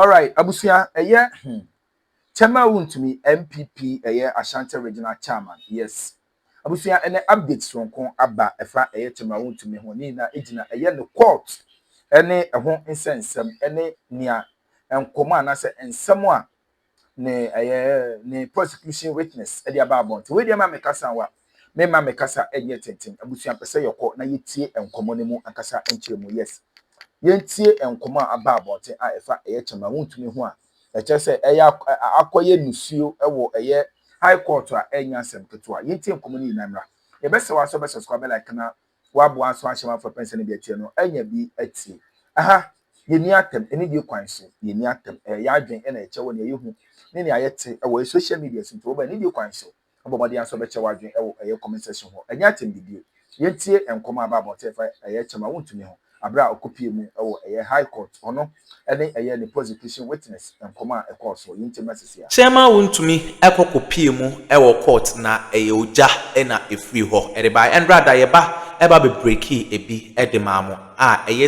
All right, abusia Chema Wontumi MPP Ashanti Regional Chairman. Yes. Abusia ene updates from kon aba efa Chema Wontumi ho ni na ejina no court. Ene ho insensem ene nia enkomo anase ensem a ne prosecution witness e dia ba abont. We dia ma mekasa wa. Me ma mekasa enye tenten. Abusia pese yokọ na yetie enkomo ne mu akasa enkyere mu. Yes. Yentie enkomo aba abont a efa Chema Wontumi ho a echese akoye nusuo ewo high court a enya asem ketewa yentie nkomo ni namra ye bese wa so bese so abela kana wabo aso ahyema for pension bi atie no enya bi atie aha yeni atem eni bi kwan so yeni atem ya adwen na echewo ne yehu ne ayete ewo social media sinto oba ni bi kwan so obomodi aso be chewa adwen ewo comment section ho enya atem bi yentie enkomo aba abote fa Chema Wontumi ho abra okopie mu ewo high court ono ene the prosecution witness enkoma ekoso yintimasesia Chema Wontumi ekokopie mu ewo court na oja na efri ho ereba and rather eba be breaki ebi edemamu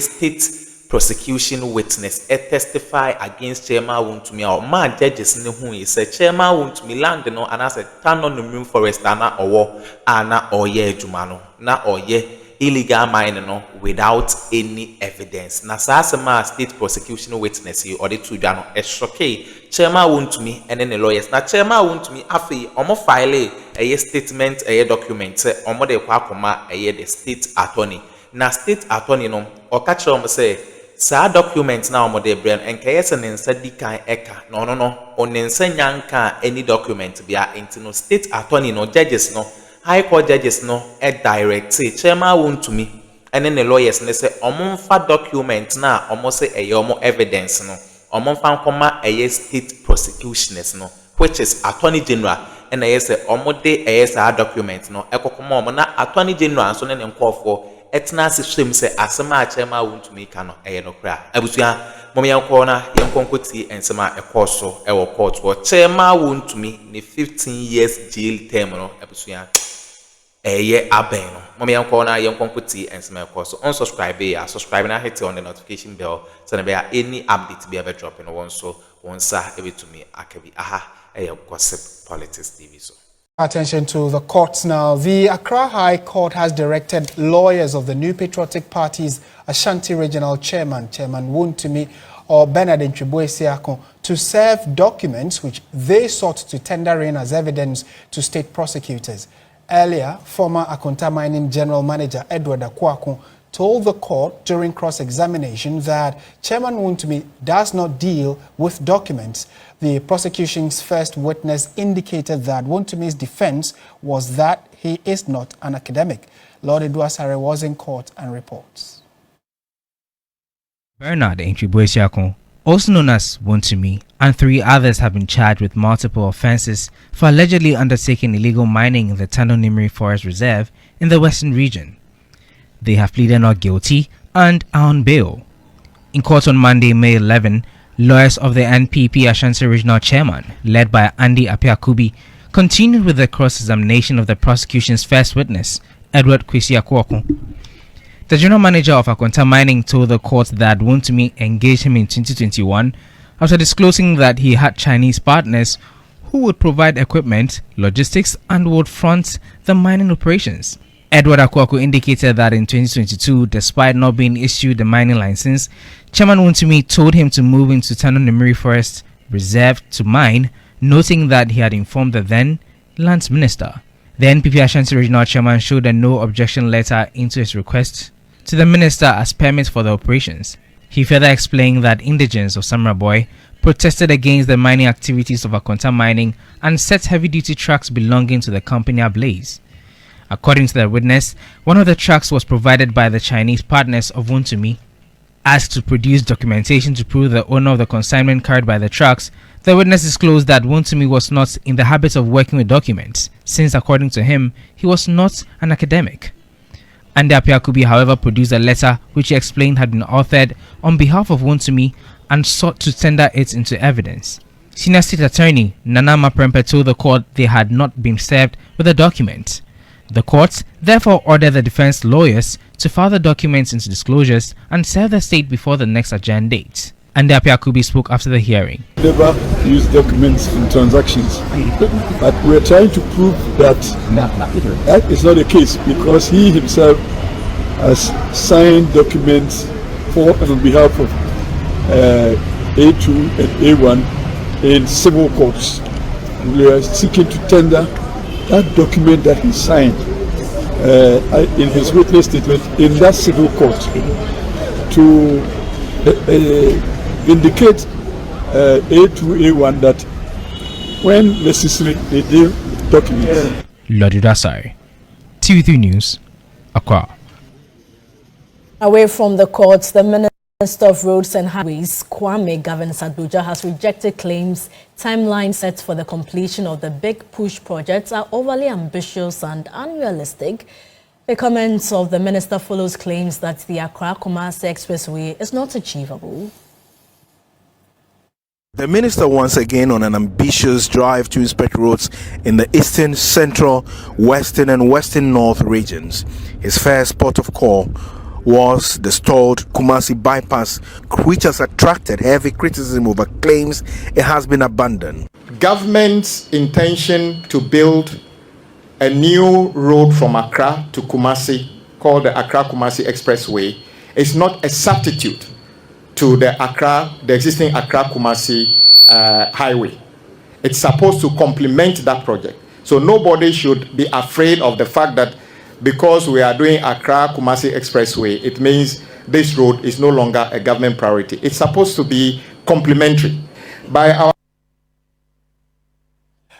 state prosecution witness testify against Chema Wontumi or ma judges ne hu yi say Chema Wontumi land no anase tano no forest ana owo ana oye adwuma no na oye illegal mining no without any evidence. Na sasema state prosecution witness or the two no eshoke Chema Wontumi and then the lawyers. Na Chema Wontumi afi omo file a statement a document omo de kwa Akroma the state attorney. Na state attorney no okache omo say sa document na omo de brem enkayese ne nsa di kan eka no onensa nyanka any document bia intino state attorney no judges no high court judges no direct Chema Wontumi and then the lawyers ne say omonfa document na omo say omo evidence no omonfa nkoma state prosecutioners no which is attorney general and say omo de document no ekokoma omo na attorney general so ne nkofo etna system say asema Chema Wontumi ka no no kra abusua mom yanko na yankonkoti ensema ekoso ewo court wo Chema Wontumi ne 15 years jail term no abusua aben no mom yanko na yankonkoti ensema ekoso unsubscribe subscribe na hit on the notification bell so na be any update be ebe drop no so wonsa ebetumi akabi gossip politics TV so. Attention to the courts now. The Accra High Court has directed lawyers of the New Patriotic Party's Ashanti Regional Chairman Wontumi or Bernard Ntwibwe to serve documents which they sought to tender in as evidence to state prosecutors. Earlier, former Akonta Mining General Manager Edward Akwaku told the court during cross-examination that Chairman Wontumi does not deal with documents. The prosecution's first witness indicated that Wontumi's defense was that he is not an academic. Lord Eduasare was in court and reports. Bernard Ntwibwe, also known as Wontumi, and 3 others have been charged with multiple offenses for allegedly undertaking illegal mining in the Tano Forest Reserve in the Western region. They have pleaded not guilty and are on bail. In court on Monday, May 11, lawyers of the NPP Ashanti Regional Chairman, led by Andy Apiakubi, continued with the cross-examination of the prosecution's first witness, Edward Kwesi Akwaku. The general manager of Akonta Mining told the court that Wontumi engaged him in 2021 after disclosing that he had Chinese partners who would provide equipment, logistics, and would front the mining operations. Edward Akwaku indicated that in 2022, despite not being issued a mining license, Chairman Wontumi told him to move into Tano Forest Reserve to mine, noting that he had informed the then Lands Minister. The NPP Ashanti Regional Chairman showed a no objection letter into his request to the Minister as permit for the operations. He further explained that indigents of Samraboy protested against the mining activities of Akonta Mining and set heavy-duty trucks belonging to the company ablaze. According to the witness, one of the trucks was provided by the Chinese partners of Wontumi. Asked to produce documentation to prove the owner of the consignment carried by the trucks, the witness disclosed that Wontumi was not in the habit of working with documents, since according to him, he was not an academic. Andy Apiakubi, however, produced a letter which he explained had been authored on behalf of Wontumi and sought to tender it into evidence. Senior State Attorney Nana Maprempe told the court they had not been served with a document. The court therefore ordered the defense lawyers to file the documents into disclosures and serve the state before the next adjourned date. And Apiakubi spoke after the hearing. Never use documents in transactions, but we're trying to prove that that is not the case because he himself has signed documents for and on behalf of A2 and A1 in civil courts. We are seeking to tender that document that he signed in his witness statement in that civil court to indicate A2, A1 that when necessary they give documents. Lodi Dasari, TV3 News, Accra. Away from the courts, the Minister of Roads and Highways, Kwame Gavin-Saduja, has rejected claims timelines set for the completion of the Big Push projects are overly ambitious and unrealistic. The comments of the minister follows claims that the Accra-Kumasi Expressway is not achievable. The minister once again on an ambitious drive to inspect roads in the eastern, central, western and western north regions. His first port of call was the stalled Kumasi bypass, which has attracted heavy criticism over claims it has been abandoned. Government's intention to build a new road from Accra to Kumasi called the Accra-Kumasi Expressway is not a substitute to the existing Accra-Kumasi highway. It's supposed to complement that project. So nobody should be afraid of the fact that because we are doing Accra-Kumasi Expressway, it means this road is no longer a government priority. It's supposed to be complementary.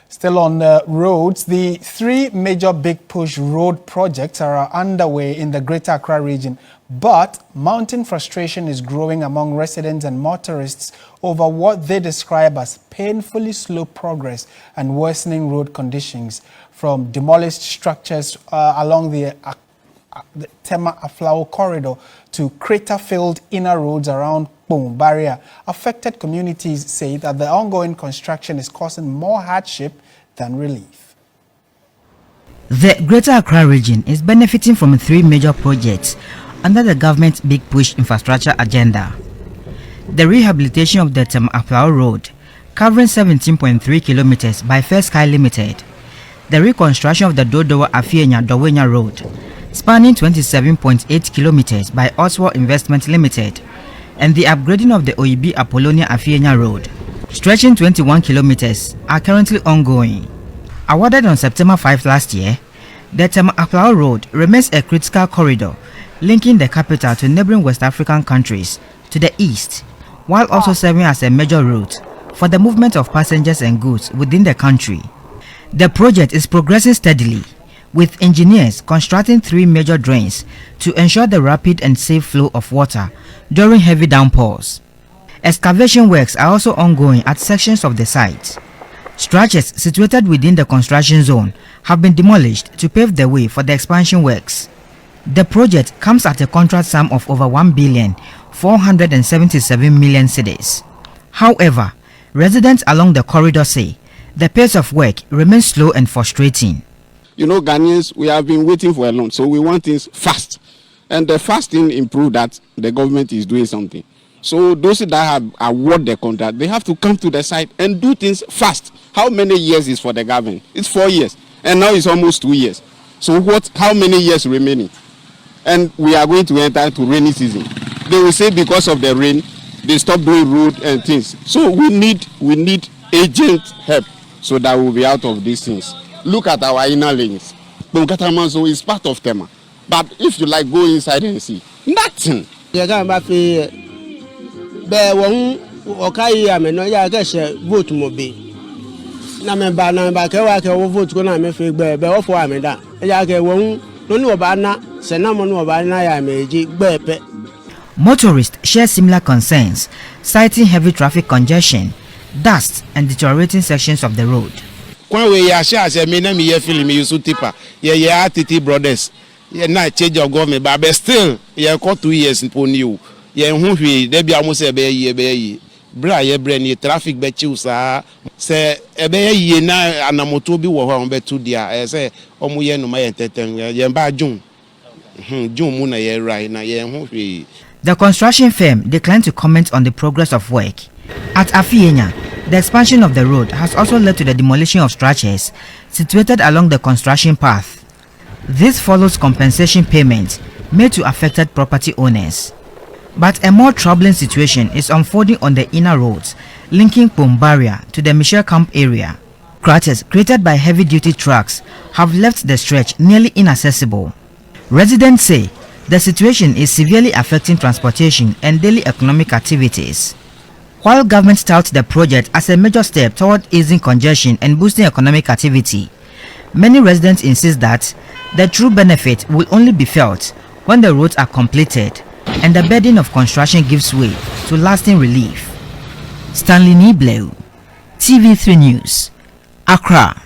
Still on roads, the three major Big Push road projects are underway in the Greater Accra region, but mounting frustration is growing among residents and motorists over what they describe as painfully slow progress and worsening road conditions, from demolished structures along the Tema-Aflao corridor to crater-filled inner roads around Boom Barrier. Affected communities say that the ongoing construction is causing more hardship than relief. The Greater Accra region is benefiting from three major projects under the government's Big Push infrastructure agenda. The rehabilitation of the Tema-Aflao Road, covering 17.3 kilometers by First Sky Limited. The reconstruction of the Dodowa-Afienya-Dowenya Road, spanning 27.8 kilometers by Oswald Investment Limited, and the upgrading of the Oyibi-Apollonia-Afienya Road, stretching 21 kilometers, are currently ongoing. Awarded on September 5 last year, the Tema-Aflao Road remains a critical corridor linking the capital to neighboring West African countries to the east, while also serving as a major route for the movement of passengers and goods within the country. The project is progressing steadily, with engineers constructing three major drains to ensure the rapid and safe flow of water during heavy downpours. Excavation works are also ongoing at sections of the site. Structures situated within the construction zone have been demolished to pave the way for the expansion works. The project comes at a contract sum of over 1,477 million cedis. However, residents along the corridor say the pace of work remains slow and frustrating. You know, Ghanaians, we have been waiting for a long, so we want things fast. And the fast thing improves that the government is doing something. So those that have awarded the contract, they have to come to the site and do things fast. How many years is for the government? It's 4 years. And now it's almost 2 years. So how many years remaining? And we are going to enter into rainy season. They will say because of the rain, they stop doing road and things. So we need agent help so that we'll be out of these things. Look at our inner lanes. So is part of Tema. But if you like, go inside and see. Nothing. Motorists share similar concerns, citing heavy traffic congestion, dust, and deteriorating sections of the road. When we are share as a minimum year film, you should tipper. Yeah, TT brothers. Yeah, not change of government, but still, yeah, got 2 years in Pony. Yeah, who they be almost a bay. Bra, yeah, brain, traffic betches, say a bay ye now, and a motobi were on bet 2 dear. I say, Omuya no my entertainment, yeah, by June. June Muna, yeah, right now, yeah, The construction firm declined to comment on the progress of work. At Afienya, the expansion of the road has also led to the demolition of structures situated along the construction path. This follows compensation payments made to affected property owners. But a more troubling situation is unfolding on the inner roads linking Pombaria to the Michel Camp area. Craters created by heavy-duty trucks have left the stretch nearly inaccessible. Residents say the situation is severely affecting transportation and daily economic activities. While government touts the project as a major step toward easing congestion and boosting economic activity, many residents insist that the true benefit will only be felt when the roads are completed and the burden of construction gives way to lasting relief. Stanley Niblew, TV3 News, Accra.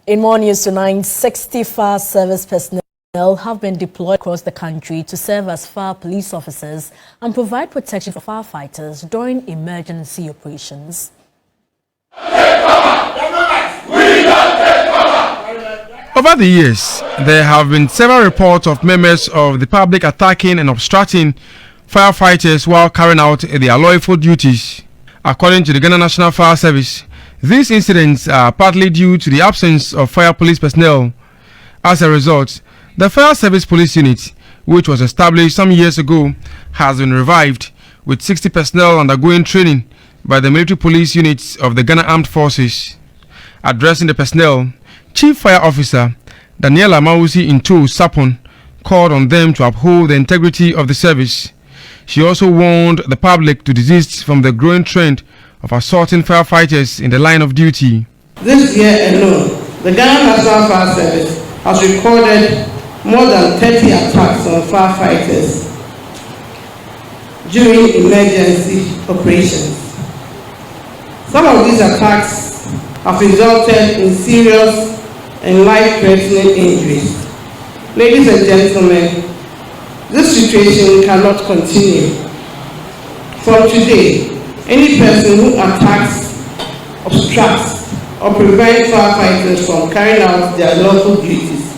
In more news tonight, 60 fire service personnel have been deployed across the country to serve as fire police officers and provide protection for firefighters during emergency operations. Over the years, there have been several reports of members of the public attacking and obstructing firefighters while carrying out their lawful duties. According to the Ghana National Fire Service, these incidents are partly due to the absence of fire police personnel. As a result, the Fire Service Police Unit, which was established some years ago, has been revived with 60 personnel undergoing training by the military police units of the Ghana Armed Forces. Addressing the personnel, Chief Fire Officer Daniela Mausi Into Sapon called on them to uphold the integrity of the service. She also warned the public to desist from the growing trend of assaulting firefighters in the line of duty. This year alone, the Ghana National Fire Service has recorded more than 30 attacks on firefighters during emergency operations. Some of these attacks have resulted in serious and life-threatening injuries. Ladies and gentlemen, this situation cannot continue. From today, any person who attacks, obstructs, or prevents firefighters from carrying out their lawful duties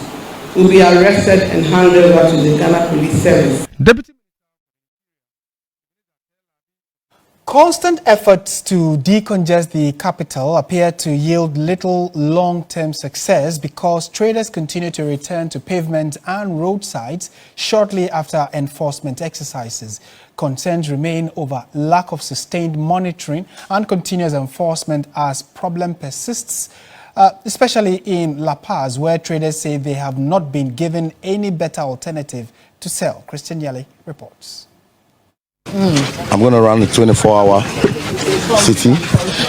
will be arrested and handed over to the Ghana Police Service. Constant efforts to decongest the capital appear to yield little long-term success because traders continue to return to pavement and roadsides shortly after enforcement exercises. Concerns remain over lack of sustained monitoring and continuous enforcement as problem persists, especially in La Paz, where traders say they have not been given any better alternative to sell. Christian Yale reports. I'm going to run the 24-hour city,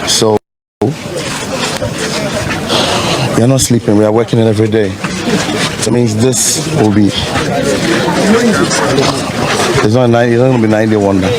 so we're not sleeping, we are working it every day. That means this will be, it's not going to be 90 wonder.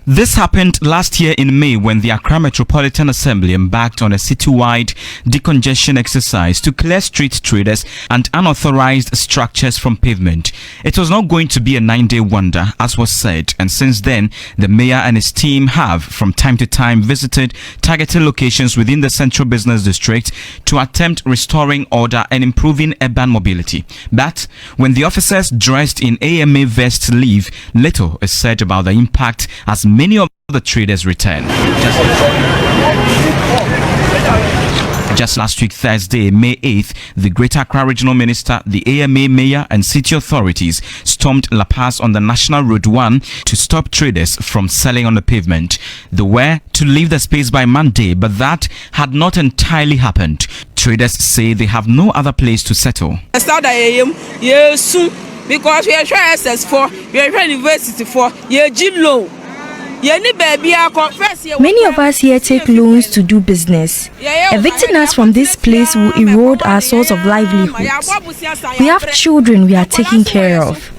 This happened last year in May when the Accra Metropolitan Assembly embarked on a citywide decongestion exercise to clear street traders and unauthorized structures from pavement. It was not going to be a 9-day wonder, as was said, and since then, the mayor and his team have, from time to time, visited targeted locations within the Central Business District to attempt restoring order and improving urban mobility. But when the officers dressed in AMA vests leave, little is said about the impact as many of the traders return. Just last week, Thursday, May 8th, the Greater Accra Regional Minister, the AMA Mayor and city authorities stormed La Paz on the National Road 1 to stop traders from selling on the pavement. They were to leave the space by Monday, but that had not entirely happened. Traders say they have no other place to settle. Because we are trying SS4, we are trying University 4, Many of us here take loans to do business. Evicting us from this place will erode our source of livelihoods. We have children we are taking care of.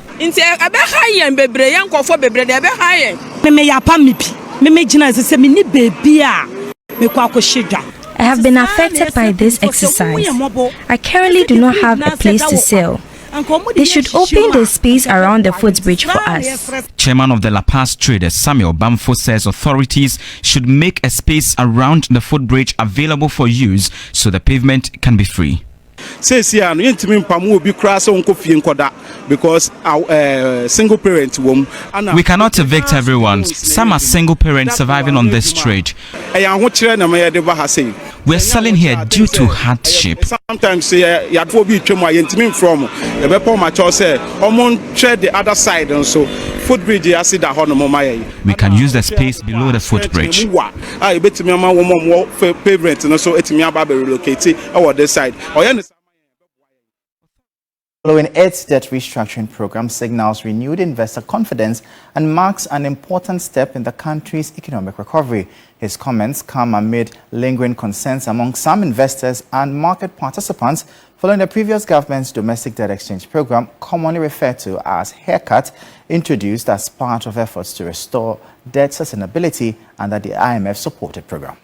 I have been affected by this exercise. I currently do not have a place to sell. They should open the space around the footbridge for us. Chairman of the La Paz Traders, Samuel Bamfo, says authorities should make a space around the footbridge available for use so the pavement can be free. Says here, no intimi mpamu obi kra se wonko fie nkoda because single parent wom. We cannot evict everyone. Some are single parents surviving on this trade. We're selling here due to hardship. Sometimes you from the other side and so footbridge. We can use the space below the footbridge. Following its debt restructuring program signals renewed investor confidence and marks an important step in the country's economic recovery. His comments come amid lingering concerns among some investors and market participants following the previous government's domestic debt exchange program, commonly referred to as haircut, introduced as part of efforts to restore debt sustainability under the IMF-supported program.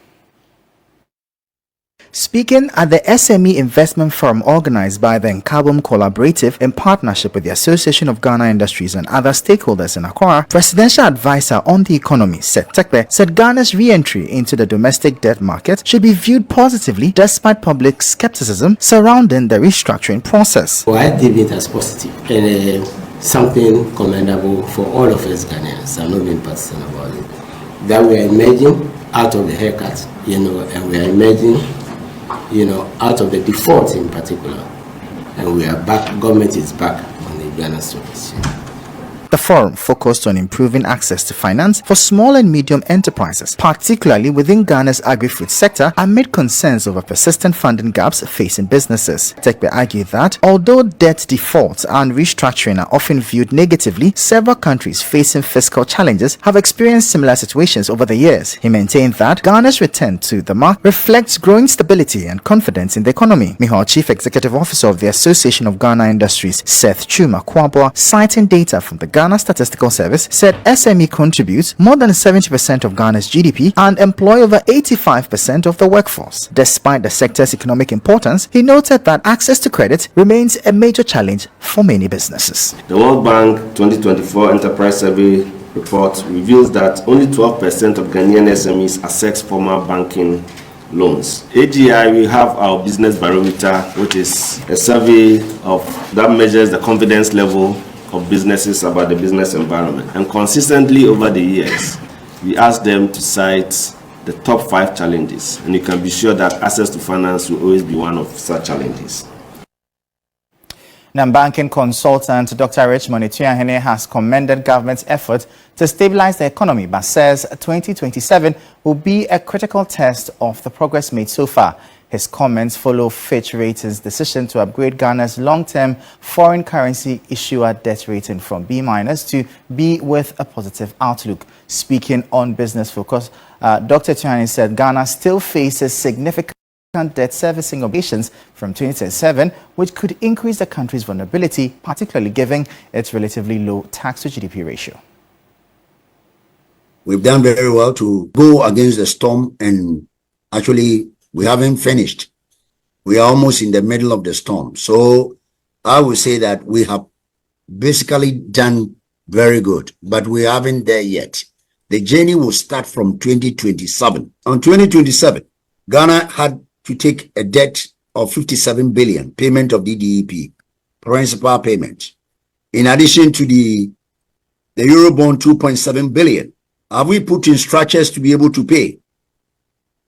Speaking at the SME Investment Forum organized by the Nkabom Collaborative in partnership with the Association of Ghana Industries and other stakeholders in Akroma, Presidential Advisor on the Economy, Seth Tekpe, said Ghana's re-entry into the domestic debt market should be viewed positively despite public skepticism surrounding the restructuring process. Well, I deem it as positive and something commendable for all of us Ghanaians. I'm not being partisan about it. That we are emerging out of the haircut, and we are emerging out of the default in particular, and we are back. Government is back on the Ghana Stock Exchange. The forum focused on improving access to finance for small and medium enterprises, particularly within Ghana's agri-food sector, amid concerns over persistent funding gaps facing businesses. Tekpe argued that although debt defaults and restructuring are often viewed negatively, several countries facing fiscal challenges have experienced similar situations over the years. He maintained that Ghana's return to the market reflects growing stability and confidence in the economy. Meanwhile, Chief Executive Officer of the Association of Ghana Industries, Seth Chuma Kwabwa, citing data from the Ghana Statistical Service, said SME contributes more than 70% of Ghana's GDP and employ over 85% of the workforce. Despite the sector's economic importance, he noted that access to credit remains a major challenge for many businesses. The World Bank 2024 Enterprise Survey report reveals that only 12% of Ghanaian SMEs access formal banking loans. AGI, we have our business barometer, which is a survey that measures the confidence level of businesses about the business environment. And consistently over the years, we ask them to cite the top 5 challenges. And you can be sure that access to finance will always be one of such challenges. Now, banking consultant Dr. Richmond Ituahene has commended government's effort to stabilize the economy, but says 2027 will be a critical test of the progress made so far. His comments follow Fitch Ratings' decision to upgrade Ghana's long-term foreign currency issuer debt rating from B- to B with a positive outlook. Speaking on Business Focus, Dr. Ituahene said Ghana still faces significant debt servicing obligations from 2027, which could increase the country's vulnerability, particularly given its relatively low tax-to-GDP ratio. We've done very well to go against the storm, and actually we haven't finished. We are almost in the middle of the storm. So I would say that we have basically done very good, but we haven't there yet. The journey will start from 2027. On 2027, Ghana had to take a debt of 57 billion, payment of DDEP, principal payment. In addition to the Eurobond 2.7 billion, have we put in structures to be able to pay?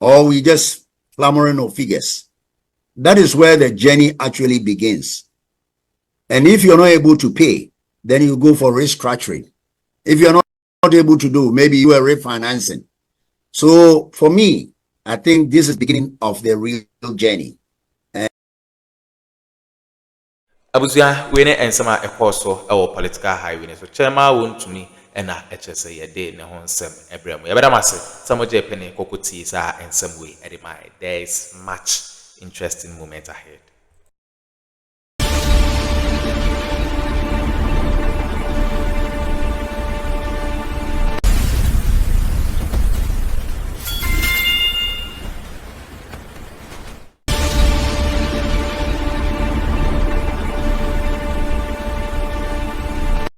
Or we just clamoring of figures? That is where the journey actually begins. And if you're not able to pay, then you go for restructuring. If you're not able to do, maybe you are refinancing. So for me, I think this is the beginning of the real journey. Abusia, we ne ensema ekoso ewo political highway so chairman Wontumi ena echese yede ne ho nsem ebremu. Yebeda mase samoje pene kokoti sa ensem we edema. There is much interesting moment ahead.